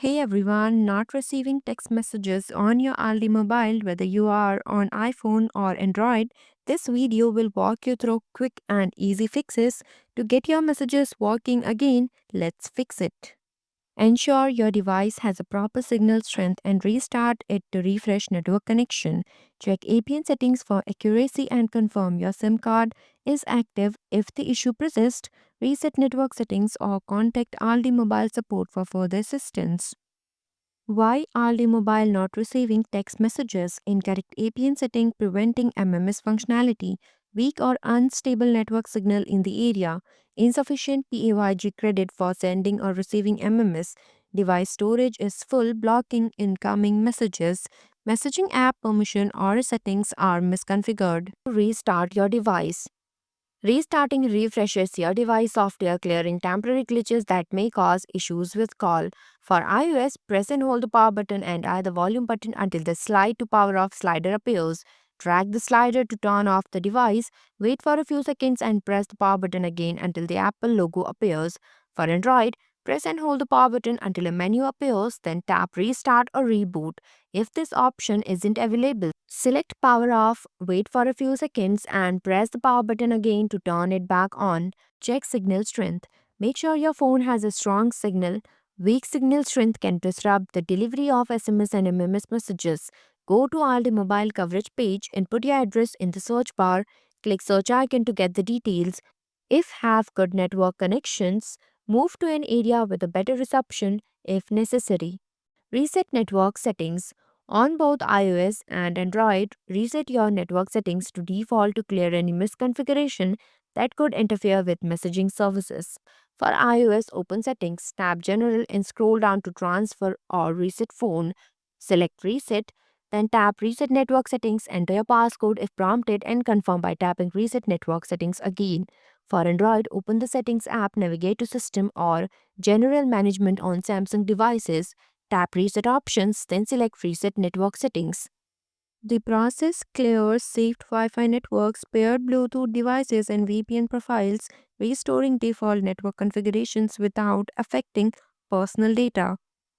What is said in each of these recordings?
Hey everyone, not receiving text messages on your Aldi mobile, whether you are on iPhone or Android, this video will walk you through quick and easy fixes to get your messages working again. Let's fix it. Ensure your device has a proper signal strength and restart it to refresh network connection. Check APN settings for accuracy and confirm your SIM card is active. If the issue persists, reset network settings or contact Aldi Mobile support for further assistance. Why are the mobile not receiving text messages? Incorrect APN setting preventing MMS functionality. Weak or unstable network signal in the area. Insufficient PAYG credit for sending or receiving MMS. Device storage is full, blocking incoming messages. Messaging app permission or settings are misconfigured. Restart your device. Restarting refreshes your device software, clearing temporary glitches that may cause issues with call. For iOS, press and hold the power button and either volume button until the slide to power off slider appears. Drag the slider to turn off the device. Wait for a few seconds and press the power button again until the Apple logo appears. For Android, press and hold the power button until a menu appears, then tap Restart or Reboot. If this option isn't available, select Power Off, wait for a few seconds, and press the power button again to turn it back on. Check signal strength. Make sure your phone has a strong signal. Weak signal strength can disrupt the delivery of SMS and MMS messages. Go to Aldi mobile coverage page and put your address in the search bar. Click search icon to get the details. If have good network connections, move to an area with a better reception if necessary. Reset network settings. On both iOS and Android, reset your network settings to default to clear any misconfiguration that could interfere with messaging services. For iOS, open Settings, tap General and scroll down to transfer or reset phone. Select Reset, then tap Reset Network Settings, enter your passcode if prompted, and confirm by tapping Reset Network Settings again. For Android, open the Settings app, navigate to System or General Management on Samsung devices. Tap Reset Options, then select Reset Network Settings. The process clears saved Wi Fi networks, paired Bluetooth devices, and VPN profiles, restoring default network configurations without affecting personal data.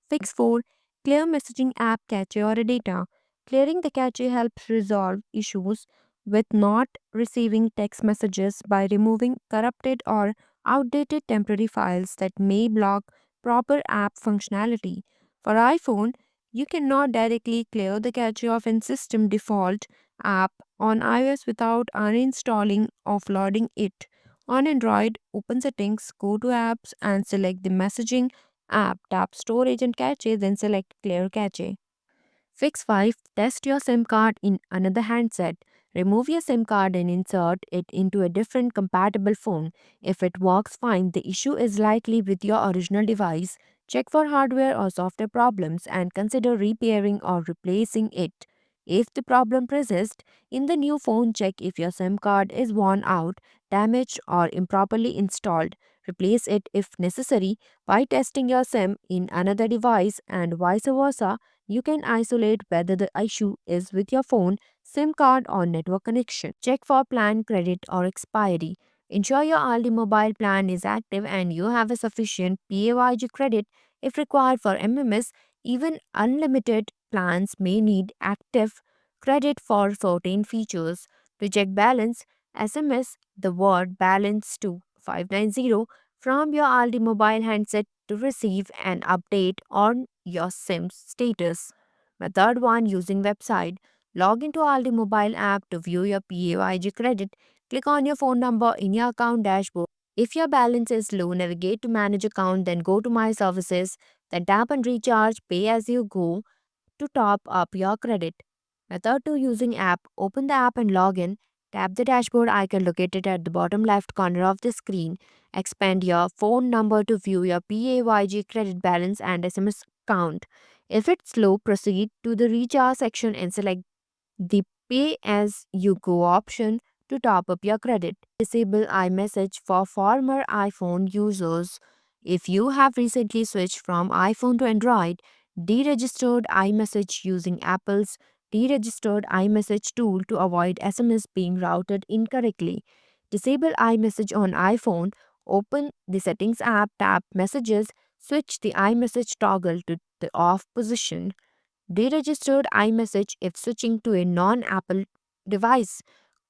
Fix 4. Clear messaging app cache or data. Clearing the cache helps resolve issues with not receiving text messages by removing corrupted or outdated temporary files that may block proper app functionality. For iPhone, you cannot directly clear the cache of a system default app on iOS without uninstalling or offloading it. On Android, open settings, go to apps and select the messaging app, tap storage and cache, then select clear cache. Fix 5. Test your SIM card in another handset. Remove your SIM card and insert it into a different compatible phone. If it works fine, the issue is likely with your original device. Check for hardware or software problems and consider repairing or replacing it. If the problem persists, in the new phone, check if your SIM card is worn out, damaged, or improperly installed. Replace it if necessary by testing your SIM in another device and vice versa. You can isolate whether the issue is with your phone, SIM card, or network connection. Check for plan credit or expiry. Ensure your Aldi mobile plan is active and you have a sufficient PAYG credit if required for MMS. Even unlimited plans may need active credit for certain features. To check balance, SMS the word balance to 590 from your Aldi mobile handset to receive an update on your SIM status. Method 1. Using website. Log into Aldi mobile app to view your PAYG credit. Click on your phone number in your account dashboard. If your balance is low, navigate to manage account, then go to my services, then tap on recharge, pay as you go to top up your credit. Method 2. Using app. Open the app and log in. Tap the dashboard icon located at the bottom left corner of the screen. Expand your phone number to view your PAYG credit balance and SMS count. If it's low, proceed to the recharge section and select the pay as you go option to top up your credit. Disable iMessage for former iPhone users. If you have recently switched from iPhone to Android, deregistered iMessage using Apple's deregistered iMessage tool to avoid SMS being routed incorrectly. Disable iMessage on iPhone. Open the Settings app, tap Messages, Switch the iMessage toggle to the off position. Deregistered iMessage if switching to a non-Apple device.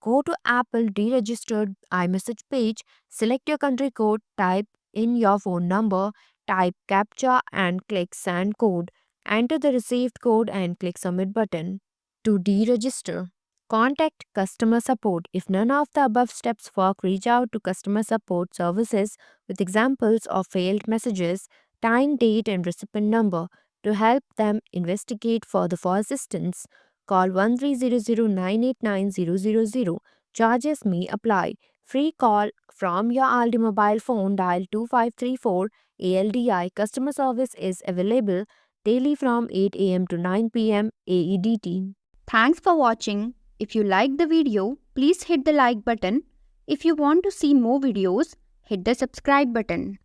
Go to Apple deregistered iMessage page, select your country code, type in your phone number, type CAPTCHA and click send code. Enter the received code and click submit button. To deregister, contact customer support. If none of the above steps work, reach out to customer support services with examples of failed messages, time, date, and recipient number. To help them investigate further for assistance, call 1300 Charges may apply. Free call from your Aldi mobile phone. Dial 2534 ALDI. Customer service is available daily from 8 a.m. to 9 p.m. AEDT. Thanks for watching. If you liked the video, please hit the like button. If you want to see more videos, hit the subscribe button.